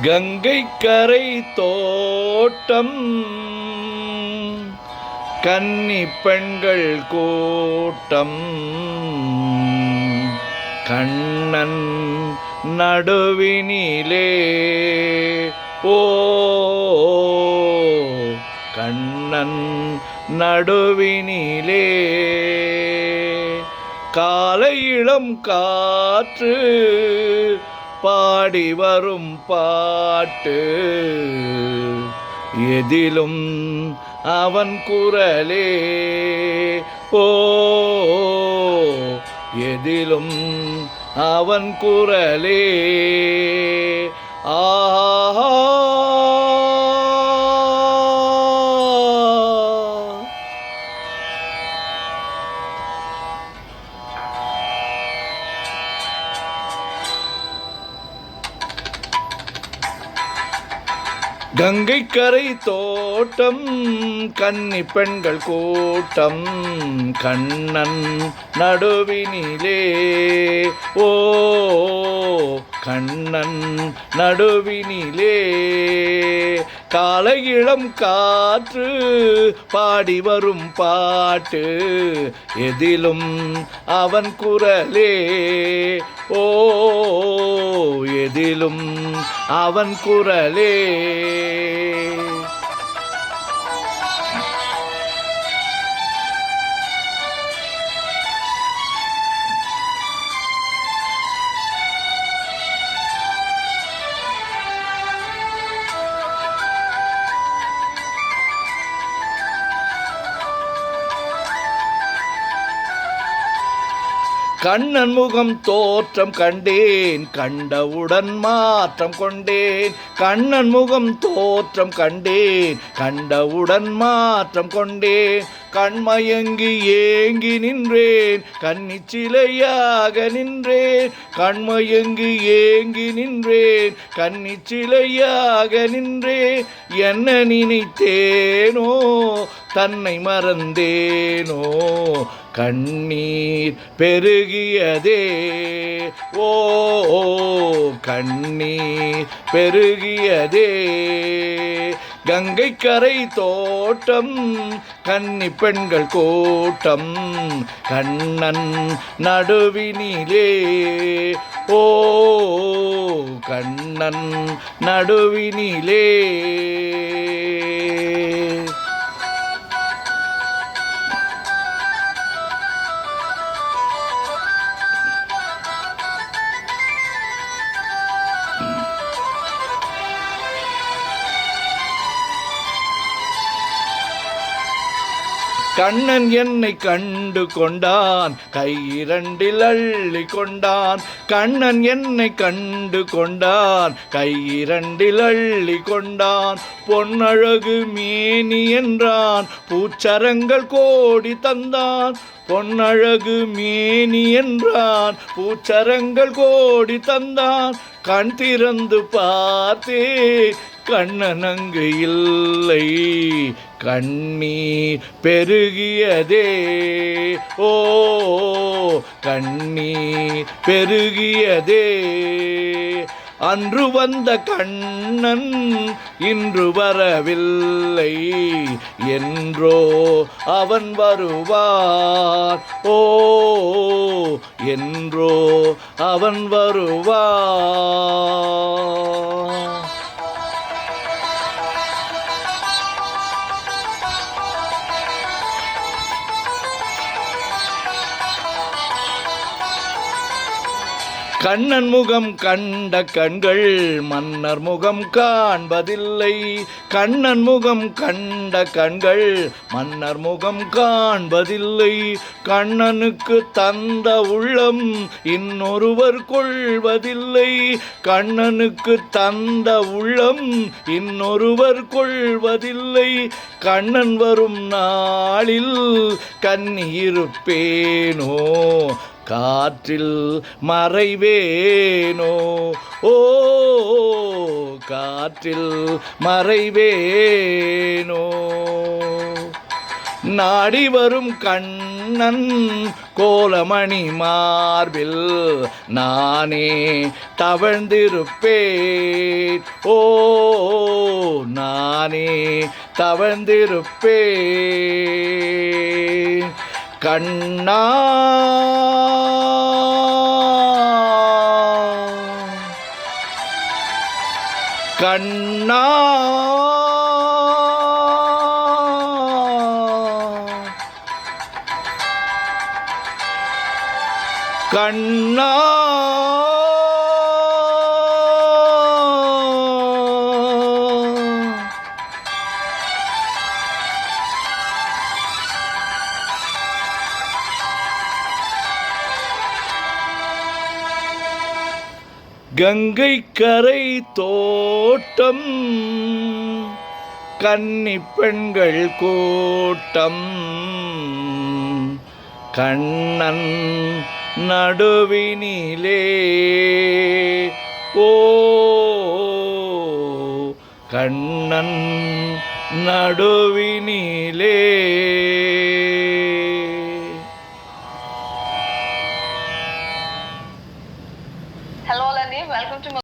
கங்கை கரை தோட்டம் கன்னி பெண்கள் கூட்டம் கண்ணன் நடுவினிலே ஓ கண்ணன் நடுவினிலே காலை இளம் காற்று பாடி வரும் பாட்டு எதிலும் அவன் குரலே ஓ எதிலும் அவன் குரலே ஆஹா கங்கை கரை தோட்டம் கன்னி பெண்கள் கூட்டம் கண்ணன் நடுவினிலே ஓ கண்ணன் நடுவினிலே காலை இளம் காற்று பாடி வரும் பாட்டு எதிலும் அவன் குரலே ஓ எதிலும் அவன் குரலே கண்ணன் முகம் தோற்றம் கண்டேன் கண்டவுடன் மாற்றம் கொண்டேன் கண்ணன் முகம் தோற்றம் கண்டேன் கண்டவுடன் மாற்றம் கொண்டேன் கண்மயங்கி ஏங்கி நின்றேன் கன்னி சிலையாக நின்றேன் கண்மயங்கி ஏங்கி நின்றேன் கன்னி சிலையாக நின்றேன் என்ன நினைத்தேனோ தன்னை மறந்தேனோ கண்ணீர் பெருகியதே ஓ கண்ணீர் பெருகியதே கங்கை கரை தோட்டம் கன்னி பெண்கள் கூட்டம் கண்ணன் நடுவினிலே ஓ கண்ணன் நடுவினிலே கண்ணன் என்னை கண்டு கொண்டான் கையிரண்டில் அள்ளி கொண்டான் கண்ணன் என்னை கண்டு கொண்டான் கையிரண்டில் அள்ளி கொண்டான் பொன்னழகு மேனி என்றான் பூச்சரங்கள் கோடி தந்தான் பொன்னழகு மேனி என்றான் பூச்சரங்கள் கோடி தந்தான் கண் திறந்து பார்த்தே கண்ணன் அங்கு இல்லை கண்ணீர் பெருகியதே ஓ கண்ணீர் பெருகியதே அன்று வந்த கண்ணன் இன்று வரவில்லை என்றோ அவன் வருவான் ஓ என்றோ அவன் வருவான் கண்ணன் முகம் கண்ட கண்கள் மன்னர் முகம் காண்பதில்லை கண்ணன் முகம் கண்ட கண்கள் மன்னர் முகம் காண்பதில்லை கண்ணனுக்கு தந்த உள்ளம் இன்னொருவர் கொள்வதில்லை கண்ணனுக்கு தந்த உள்ளம் இன்னொருவர் கொள்வதில்லை கண்ணன் வரும் நாளில் கன்னி இருப்பேனோ காற்றில் மறைவேனோ ஓ காற்றில் மறைவேனோ நாடி வரும் கண்ணன் கண்ணன் கோலமணி மார்பில் நானே தவழ்ந்திருப்பேன். ஓ நானே தவழ்ந்திருப்பேன். கண்ணா கண்ணா கண்ணா கங்கை கரை தோட்டம் கன்னிப் பெண்கள் கூட்டம் கண்ணன் நடுவினிலே. ஓ Kannan நடுவினிலே. Hello, Alani. Welcome to